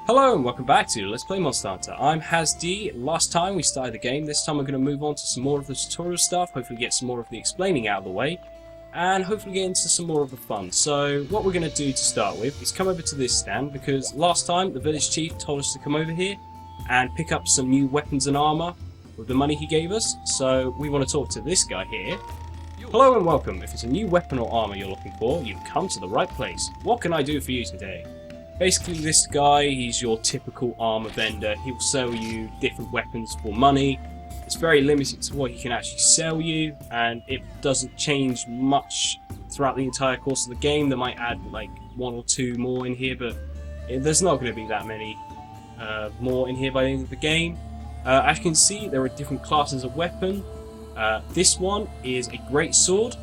Hello and welcome back to Let's Play Monster Hunter. I'm Hazzd. Last time we started the game, this time we're going to move on to some more of the tutorial stuff, hopefully get some more of the explaining out of the way, and hopefully get into some more of the fun. So what we're going to do to start with is come over to this stand, because last time the village chief told us to come over here and pick up some new weapons and armour with the money he gave us, so we want to talk to this guy here. Hello and welcome. If it's a new weapon or armour you're looking for, you've come to the right place. What can I do for you today? Basically, this guy, he's your typical armor vendor. He will sell you different weapons for money. It's very limited to what he can actually sell you, and it doesn't change much throughout the entire course of the game. They might add like one or two more in here, but there's not going to be that many more in here by the end of the game. As you can see, there are different classes of weapon. This one is a great sword.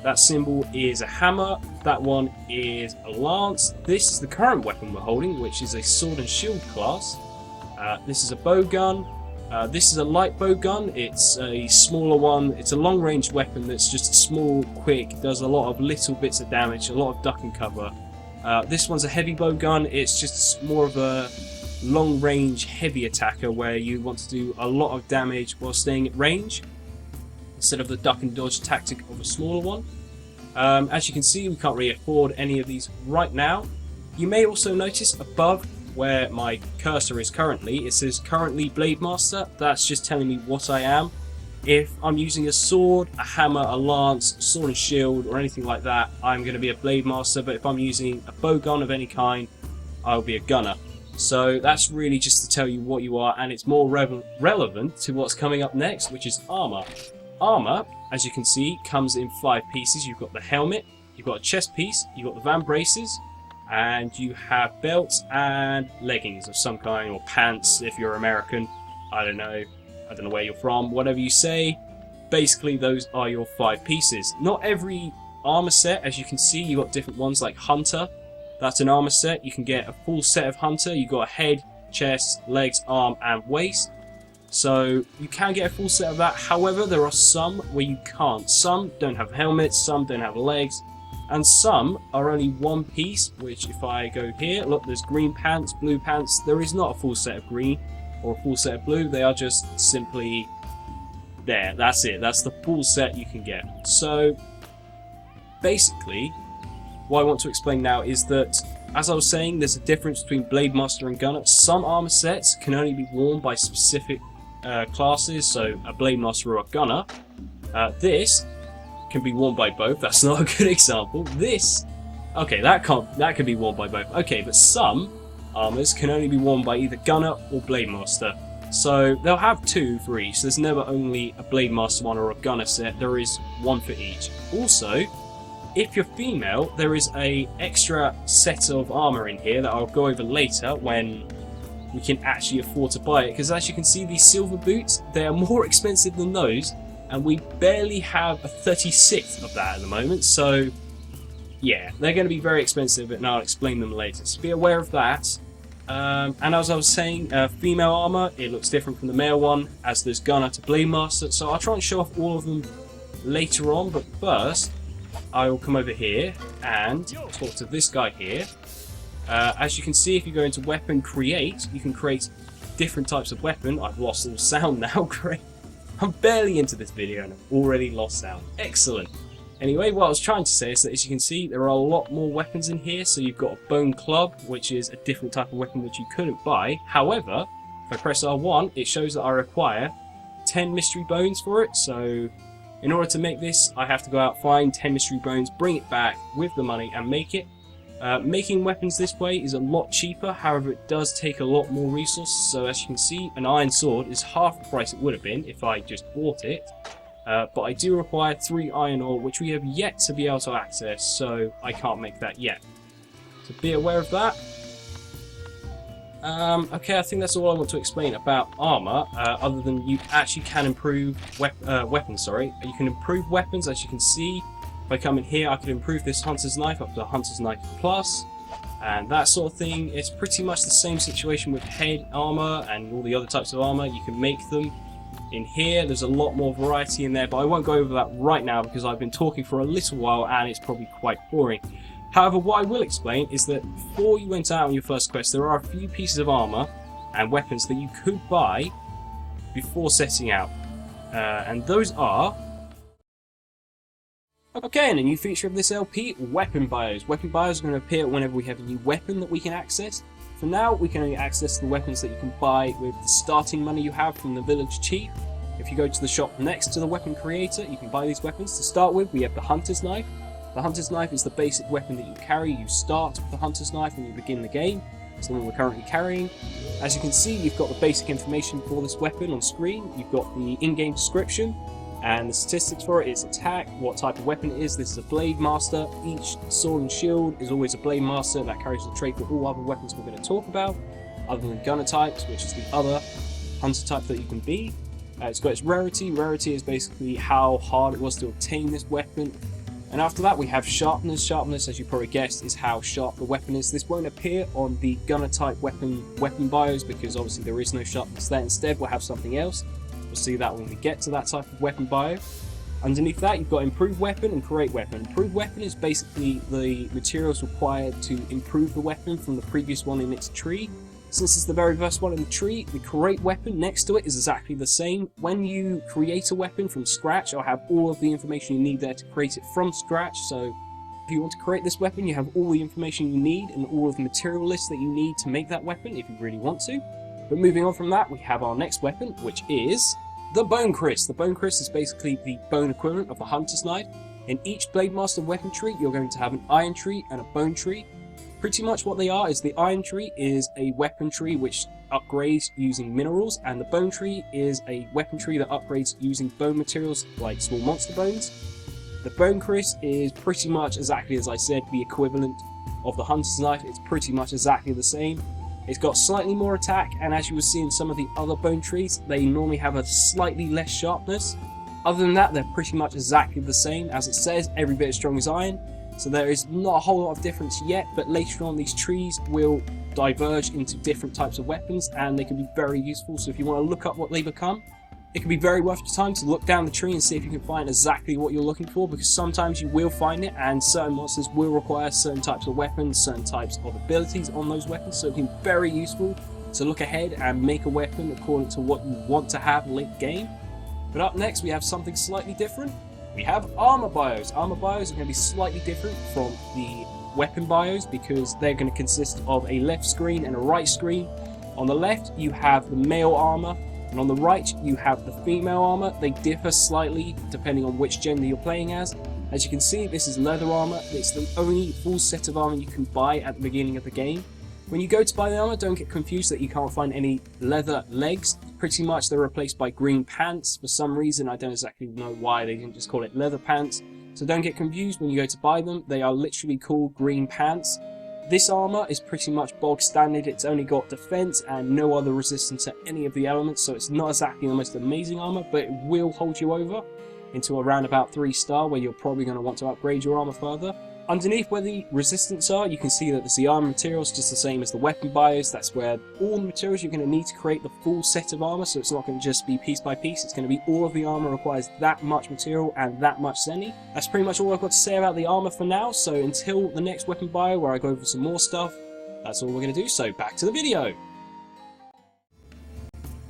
That symbol is a hammer. That one is a lance. This is the current weapon we're holding, which is a sword and shield class. This is a bow gun. This is a light bow gun. It's a smaller one. It's a long range weapon that's just small, quick, does a lot of little bits of damage, a lot of duck and cover. This one's a heavy bow gun. It's just more of a long range heavy attacker where you want to do a lot of damage while staying at range, instead of the duck and dodge tactic of a smaller one. As you can see, we can't really afford any of these right now. You may also notice above where my cursor is currently, it says currently Blade Master. That's just telling me what I am. If I'm using a sword, a hammer, a lance, sword and shield, or anything like that, I'm going to be a Blade Master. But if I'm using a bow gun of any kind, I'll be a gunner. So that's really just to tell you what you are, and it's more relevant to what's coming up next, which is armor. Armour, as you can see, comes in 5 pieces. You've got the helmet, you've got a chest piece, you've got the van braces, and you have belts and leggings of some kind, or pants if you're American. I don't know where you're from, whatever you say. Basically, those are your 5 pieces. Not every armour set, as you can see, you've got different ones like Hunter. That's an armour set. You can get a full set of Hunter. You've got a head, chest, legs, arm, and waist. So you can get a full set of that. However, there are some where you can't. Some don't have helmets, some don't have legs, and some are only one piece, which if I go here, look, there's green pants, blue pants. There is not a full set of green or a full set of blue. They are just simply there. That's it. That's the full set you can get. So basically, what I want to explain now is that, as I was saying, there's a difference between Blade Master and Gunner. Some armor sets can only be worn by specific classes, so a Blade Master or a Gunner. This can be worn by both. That's not a good example. This, okay, that can be worn by both. Okay, but some armors can only be worn by either Gunner or Blade Master. So they'll have 2 for each. There's never only a Blade Master one or a Gunner set. There is one for each. Also, if you're female, there is a extra set of armor in here that I'll go over later when we can actually afford to buy it, because as you can see, these silver boots, they are more expensive than those, and we barely have a 36th of that at the moment. So yeah, they're going to be very expensive, and I'll explain them later, so be aware of that. And as I was saying, female armor, it looks different from the male one, as there's Gunner to Blade Master. So I'll try and show off all of them later on, but first I will come over here and talk to this guy here. As you can see, if you go into weapon create, you can create different types of weapon. I've lost all sound now. Great. I'm barely into this video and I've already lost sound. Excellent. Anyway, what I was trying to say is that, as you can see, there are a lot more weapons in here. So you've got a bone club, which is a different type of weapon which you couldn't buy. However, if I press R1, it shows that I require 10 mystery bones for it. So in order to make this, I have to go out, find 10 mystery bones, bring it back with the money and make it. Making weapons this way is a lot cheaper, however it does take a lot more resources. So as you can see, an iron sword is half the price it would have been if I just bought it. But I do require 3 iron ore, which we have yet to be able to access, so I can't make that yet. So be aware of that. Okay, I think that's all I want to explain about armor, other than you actually can improve weapons, sorry. You can improve weapons, as you can see. If I come in here, I can improve this Hunter's Knife up to Hunter's Knife Plus, and that sort of thing. It's pretty much the same situation with head armor and all the other types of armor. You can make them in here. There's a lot more variety in there, but I won't go over that right now because I've been talking for a little while and it's probably quite boring. However, what I will explain is that before you went out on your first quest, there are a few pieces of armor and weapons that you could buy before setting out. And those are... Okay, and a new feature of this LP, weapon bios. Weapon bios are going to appear whenever we have a new weapon that we can access. For now, we can only access the weapons that you can buy with the starting money you have from the village chief. If you go to the shop next to the weapon creator, you can buy these weapons. To start with, we have the hunter's knife. The hunter's knife is the basic weapon that you carry. You start with the hunter's knife when you begin the game. It's the one we're currently carrying. As you can see, you've got the basic information for this weapon on screen. You've got the in-game description and the statistics for it. Its attack, what type of weapon it is. This is a blade master. Each sword and shield is always a blade master. That carries the trait for all other weapons we're going to talk about, other than gunner types, which is the other hunter type that you can be. It's got its rarity. Rarity is basically how hard it was to obtain this weapon. And after that we have sharpness. Sharpness, as you probably guessed, is how sharp the weapon is. This won't appear on the gunner type weapon bios because obviously there is no sharpness there. Instead we'll have something else. We'll see that when we get to that type of weapon bio. Underneath that you've got improved weapon and create weapon. Improved weapon is basically the materials required to improve the weapon from the previous one in its tree. Since it's the very first one in the tree, the create weapon next to it is exactly the same. When you create a weapon from scratch, I'll have all of the information you need there to create it from scratch. So if you want to create this weapon, you have all the information you need and all of the material lists that you need to make that weapon if you really want to. But moving on from that, we have our next weapon, which is the Bone Kris. The Bone Kris is basically the bone equivalent of the Hunter's Knife. In each Blade Master weapon tree, you're going to have an iron tree and a bone tree. Pretty much what they are is the iron tree is a weapon tree which upgrades using minerals, and the bone tree is a weapon tree that upgrades using bone materials like small monster bones. The Bone Kris is pretty much exactly as I said, the equivalent of the Hunter's Knife. It's pretty much exactly the same. It's got slightly more attack, and as you will see in some of the other bone trees, they normally have a slightly less sharpness. Other than that, they're pretty much exactly the same. As it says, every bit as strong as iron. So there is not a whole lot of difference yet, but later on these trees will diverge into different types of weapons and they can be very useful. So if you want to look up what they become, it can be very worth your time to look down the tree and see if you can find exactly what you're looking for, because sometimes you will find it and certain monsters will require certain types of weapons, certain types of abilities on those weapons. So it can be very useful to look ahead and make a weapon according to what you want to have late game. But up next we have something slightly different. We have armor bios. Armor bios are going to be slightly different from the weapon bios because they're going to consist of a left screen and a right screen. On the left you have the male armor, and on the right you have the female armor. They differ slightly depending on which gender you're playing as. As you can see, this is leather armor. It's the only full set of armor you can buy at the beginning of the game. When you go to buy the armor, don't get confused that you can't find any leather legs. Pretty much they're replaced by green pants. For some reason, I don't exactly know why they didn't just call it leather pants. So don't get confused when you go to buy them. They are literally called green pants. This armor is pretty much bog standard. It's only got defense and no other resistance to any of the elements. So it's not exactly the most amazing armor, but it will hold you over into around about 3-star, where you're probably going to want to upgrade your armor further. Underneath where the resistance are, you can see that there's the armor materials, just the same as the weapon bios. That's where all the materials you're going to need to create the full set of armor, so it's not going to just be piece by piece. It's going to be all of the armor requires that much material and that much zenny. That's pretty much all I've got to say about the armor for now, so until the next weapon bio where I go over some more stuff, that's all we're going to do, so back to the video.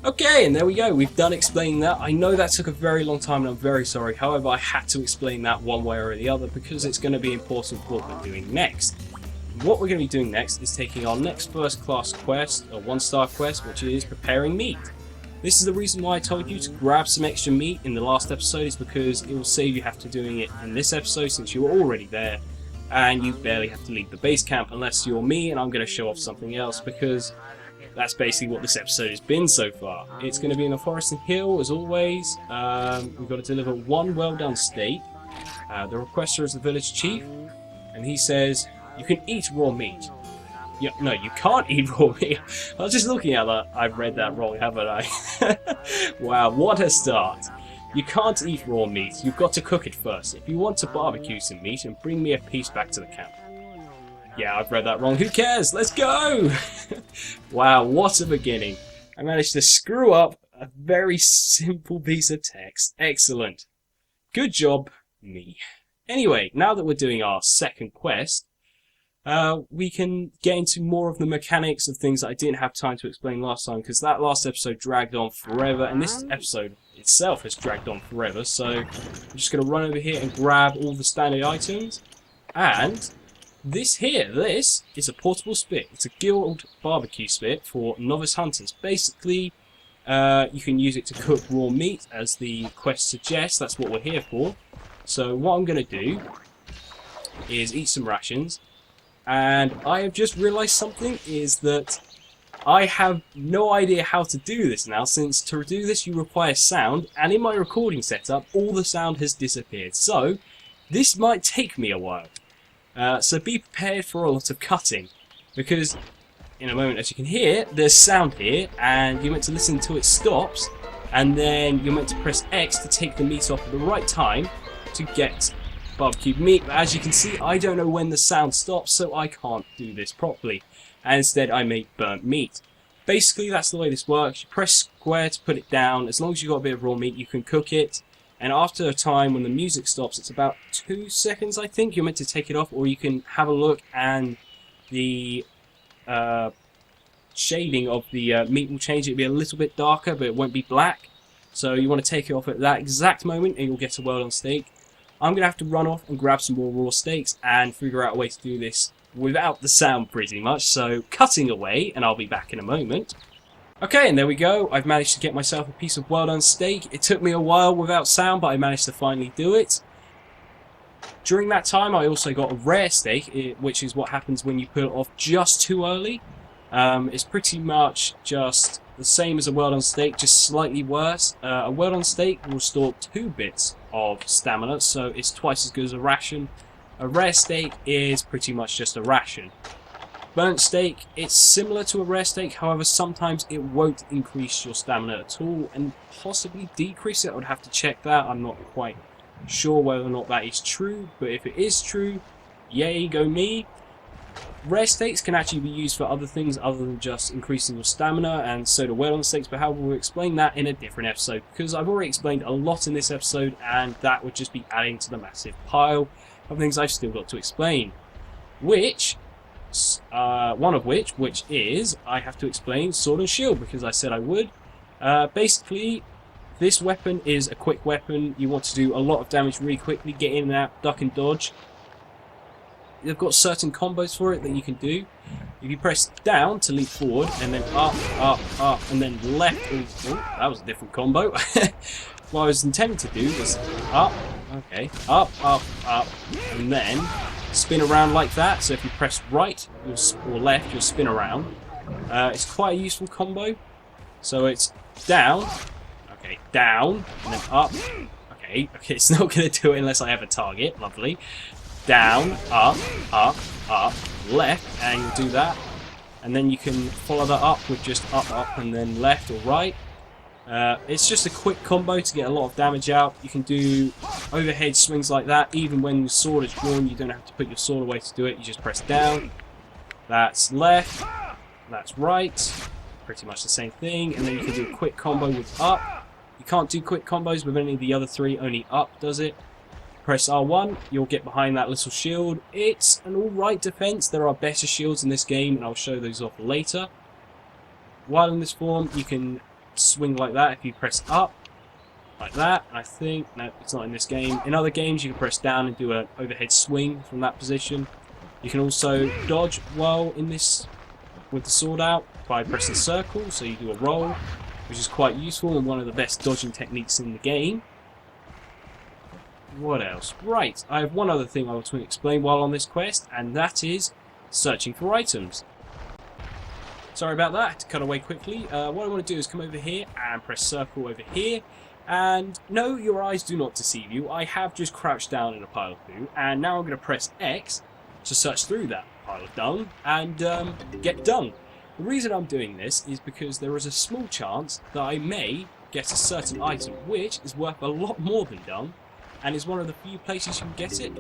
Okay, and there we go, we've done explaining that. I know that took a very long time and I'm very sorry, however I had to explain that one way or the other because it's going to be important for what we're doing next. What we're going to be doing next is taking our next first class quest, a 1-star quest, which is preparing meat. This is the reason why I told you to grab some extra meat in the last episode, is because it will save you have to doing it in this episode since you were already there and you barely have to leave the base camp unless you're me, and I'm going to show off something else because that's basically what this episode has been so far. It's going to be in the forest and hill as always. We've got to deliver one well done steak. The requester is the village chief, and he says you can eat raw meat. No, you can't eat raw meat. I was just looking at that. I've read that wrong, haven't I? Wow, what a start. You can't eat raw meat. You've got to cook it first. If you want to barbecue some meat, and bring me a piece back to the camp. Yeah, I've read that wrong. Who cares? Let's go! Wow, what a beginning. I managed to screw up a very simple piece of text. Excellent. Good job, me. Anyway, now that we're doing our second quest, we can get into more of the mechanics of things that I didn't have time to explain last time, because that last episode dragged on forever, and this episode itself has dragged on forever. So I'm just going to run over here and grab all the standard items, and this is a portable spit. It's a guild barbecue spit for novice hunters. Basically, you can use it to cook raw meat, as the quest suggests. That's what we're here for. So what I'm going to do is eat some rations, and I have just realised something, is that I have no idea how to do this now, since to do this you require sound, and in my recording setup all the sound has disappeared. So this might take me a while. So be prepared for a lot of cutting, because in a moment, as you can hear, there's sound here, and you're meant to listen until it stops, and then you're meant to press X to take the meat off at the right time to get barbecued meat. But as you can see, I don't know when the sound stops, so I can't do this properly, and instead I make burnt meat. Basically, that's the way this works. You press square to put it down. As long as you've got a bit of raw meat, you can cook it. And after a time, when the music stops, it's about 2 seconds, I think, you're meant to take it off, or you can have a look and the shading of the meat will change. It'll be a little bit darker, but it won't be black. So you want to take it off at that exact moment, and you'll get a well-done steak. I'm going to have to run off and grab some more raw steaks and figure out a way to do this without the sound, pretty much. So cutting away, and I'll be back in a moment. Okay, and there we go. I've managed to get myself a piece of well-done steak. It took me a while without sound, but I managed to finally do it. During that time, I also got a rare steak, which is what happens when you put it off just too early. It's pretty much just the same as a well-done steak, just slightly worse. A well-done steak will restore 2 bits of stamina, so it's twice as good as a ration. A rare steak is pretty much just a ration. Burnt steak, it's similar to a rare steak, however sometimes it won't increase your stamina at all, and possibly decrease it. I would have to check that. I'm not quite sure whether or not that is true, but if it is true, yay, go me. Rare steaks can actually be used for other things other than just increasing your stamina, and so do well-done steaks, but however we'll explain that in a different episode, because I've already explained a lot in this episode, and that would just be adding to the massive pile of things I've still got to explain. One of which is, I have to explain sword and shield, because I said I would. Basically, this weapon is a quick weapon. You want to do a lot of damage really quickly, get in and out, duck and dodge. They've got certain combos for it that you can do. If you press down to leap forward, and then up, and then left. Oh, that was a different combo. What I was intending to do was up, okay, up, and then spin around like that. So if you press right or left, you'll spin around. It's quite a useful combo. So it's down, okay, down, and then up. Okay, it's not going to do it unless I have a target. Lovely. Down, up, left, and you'll do that. And then you can follow that up with just up, and then left or right. It's just a quick combo to get a lot of damage out. You can do overhead swings like that. Even when your sword is drawn, you don't have to put your sword away to do it. You just press down. That's left. That's right. Pretty much the same thing. And then you can do a quick combo with up. You can't do quick combos with any of the other 3. Only up does it. Press R1, you'll get behind that little shield. It's an alright defense. There are better shields in this game, and I'll show those off later. While in this form, you can swing like that if you press up, like that. I think, no, it's not in this game. In other games, you can press down and do an overhead swing from that position. You can also dodge while in this with the sword out by pressing circle, so you do a roll, which is quite useful and one of the best dodging techniques in the game. What else? Right, I have one other thing I want to explain while on this quest, and that is searching for items. Sorry about that, I had to cut away quickly. What I want to do is come over here and press circle over here. And no, your eyes do not deceive you. I have just crouched down in a pile of poo, and now I'm going to press X to search through that pile of dung and get dung. The reason I'm doing this is because there is a small chance that I may get a certain item, which is worth a lot more than dung, and is one of the few places you can get it.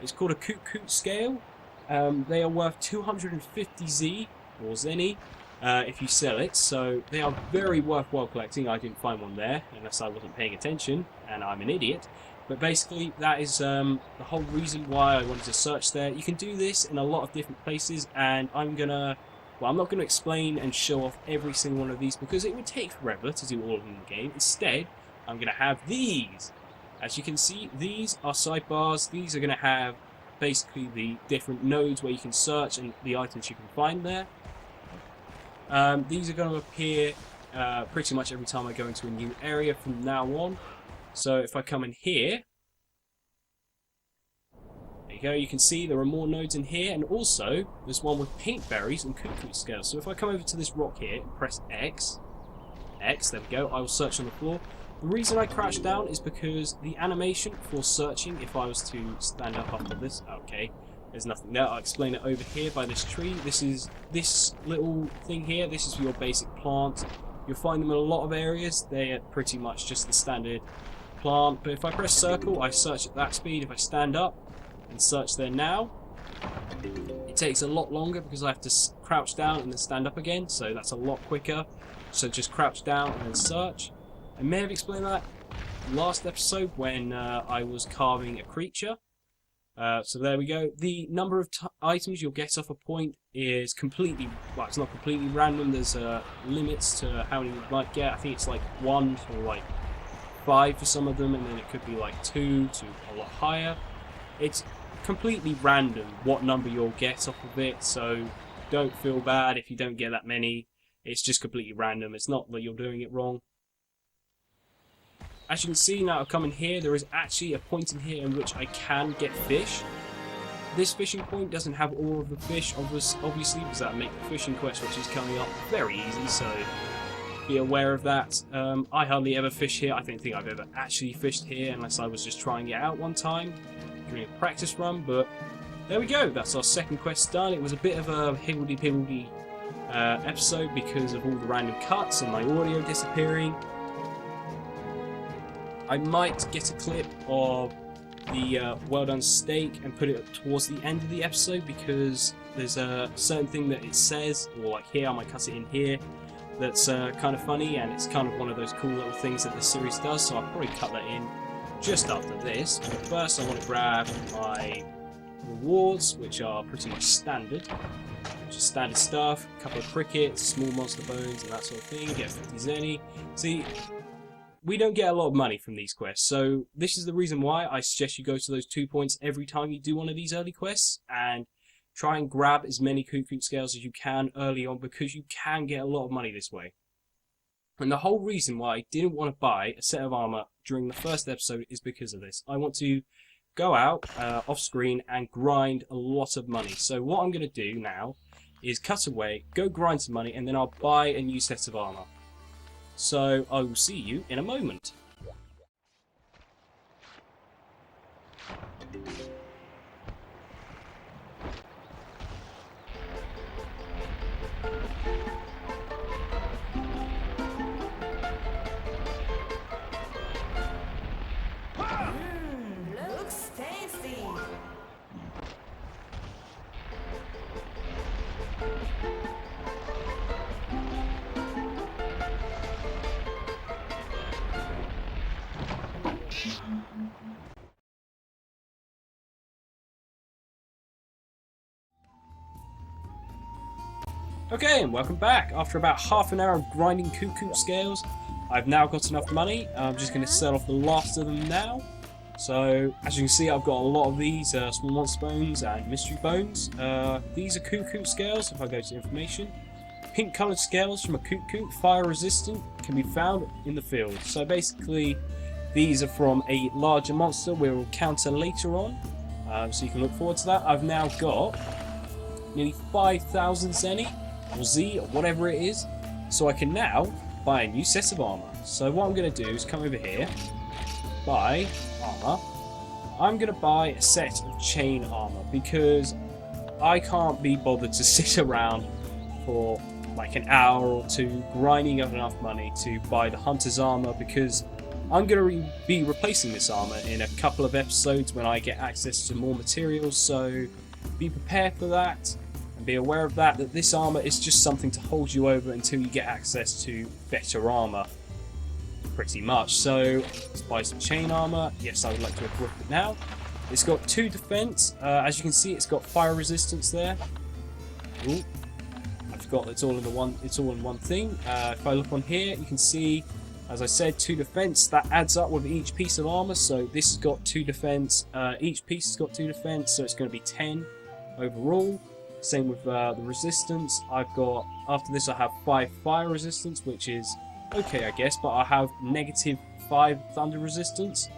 It's called a Coot scale. They are worth 250 Z, or Zenny, if you sell it, so they are very worthwhile collecting. I didn't find one there, unless I wasn't paying attention, and I'm an idiot. But basically, that is the whole reason why I wanted to search there. You can do this in a lot of different places, and I'm not going to explain and show off every single one of these because it would take forever to do all of them in the game. Instead, I'm going to have these. As you can see, these are sidebars. These are going to have basically the different nodes where you can search and the items you can find there. These are going to appear pretty much every time I go into a new area from now on. So if I come in here, there you go, you can see there are more nodes in here, and also there's one with pink berries and cuckoo scales. So if I come over to this rock here and press X, there we go, I will search on the floor. The reason I crouch down is because the animation for searching, if I was to stand up after this, okay, there's nothing there. I'll explain it over here by this tree. This little thing here, this is your basic plant. You'll find them in a lot of areas. They're pretty much just the standard plant. But if I press circle, I search at that speed. If I stand up and search there now, it takes a lot longer because I have to crouch down and then stand up again. So that's a lot quicker. So just crouch down and then search. I may have explained that last episode when I was carving a creature. So there we go. The number of items you'll get off a point is completely, well, it's not completely random. There's limits to how many you might get. I think it's like 1 to like 5 for some of them, and then it could be like 2 to a lot higher. It's completely random what number you'll get off of it, so don't feel bad if you don't get that many. It's just completely random. It's not that you're doing it wrong. As you can see now, I've come in here, there is actually a point in here in which I can get fish. This fishing point doesn't have all of the fish, obviously, because that would make the fishing quest, which is coming up, very easy, so be aware of that. I hardly ever fish here. I don't think I've ever actually fished here, unless I was just trying it out one time during a practice run, but there we go. That's our second quest done. It was a bit of a higgledy-piggledy episode because of all the random cuts and my audio disappearing. I might get a clip of the well done steak and put it towards the end of the episode because there's a certain thing that it says, or like here, I might cut it in here, that's kind of funny, and it's kind of one of those cool little things that this series does, so I'll probably cut that in just after this. But first I want to grab my rewards, which are pretty much standard. Just standard stuff, a couple of crickets, small monster bones and that sort of thing, get 50 zenny. See, we don't get a lot of money from these quests, so this is the reason why I suggest you go to those 2 points every time you do one of these early quests, and try and grab as many cuckoo scales as you can early on, because you can get a lot of money this way. And the whole reason why I didn't want to buy a set of armor during the first episode is because of this. I want to go out off screen and grind a lot of money. So what I'm going to do now is cut away, go grind some money, and then I'll buy a new set of armor. So I will see you in a moment. Looks tasty. Okay, and welcome back. After about half an hour of grinding cuckoo scales, I've now got enough money. I'm just going to sell off the last of them now. So, as you can see, I've got a lot of these small monster bones and mystery bones. These are cuckoo scales, if I go to information. Pink coloured scales from a cuckoo, fire resistant, can be found in the field. So basically, these are from a larger monster we will counter later on. So you can look forward to that. I've now got nearly 5,000 zenny, or Z, or whatever it is. So I can now buy a new set of armor. So what I'm going to do is come over here, buy armor. I'm going to buy a set of chain armor because I can't be bothered to sit around for like an hour or two grinding up enough money to buy the hunter's armor, because I'm going to be replacing this armor in a couple of episodes when I get access to more materials, so be prepared for that and be aware of that this armor is just something to hold you over until you get access to better armor. Pretty much. So let's buy some chain armor. Yes, I would like to equip it now. It's got 2 defense. As you can see, it's got fire resistance there. Ooh. I forgot it's all in the one. It's all in one thing. If I look on here, you can see, as I said, 2 defense. That adds up with each piece of armor. So this has got 2 defense. Each piece has got 2 defense, so it's going to be 10 overall. Same with the resistance. I've got, after this, I have 5 fire resistance, which is okay, I guess. But I have -5 thunder resistance.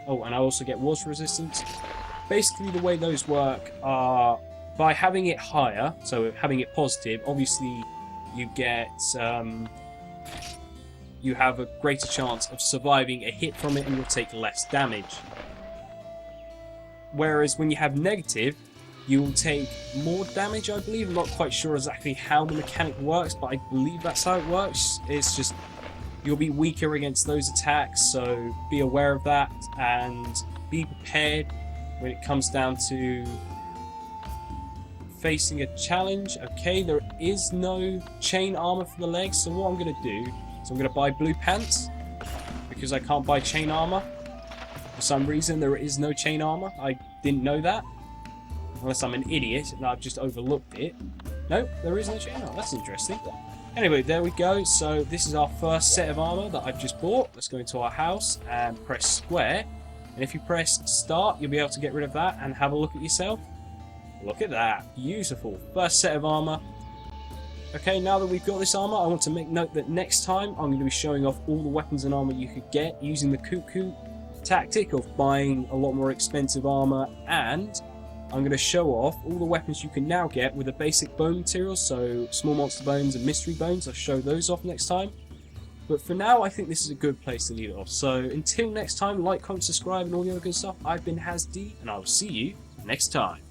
Oh, and I also get water resistance. Basically, the way those work are by having it higher, so having it positive, obviously you get, you have a greater chance of surviving a hit from it and you'll take less damage. Whereas when you have negative, you will take more damage, I believe. I'm not quite sure exactly how the mechanic works, but I believe that's how it works. It's just, you'll be weaker against those attacks, so be aware of that and be prepared when it comes down to facing a challenge. Okay, there is no chain armor for the legs, so what I'm going to do is I'm going to buy blue pants because I can't buy chain armor. For some reason, there is no chain armor. I didn't know that. Unless I'm an idiot and I've just overlooked it. Nope, there is no chain armor. That's interesting. Anyway, there we go. So this is our first set of armor that I've just bought. Let's go into our house and press square. And if you press start, you'll be able to get rid of that and have a look at yourself. Look at that. Beautiful. First set of armor. Okay, now that we've got this armor, I want to make note that next time I'm going to be showing off all the weapons and armor you could get using the cuckoo tactic of buying a lot more expensive armor, and I'm going to show off all the weapons you can now get with the basic bone materials, so small monster bones and mystery bones. I'll show those off next time. But for now, I think this is a good place to leave it off. So until next time, like, comment, subscribe, and all the other good stuff. I've been Hazzd, and I will see you next time.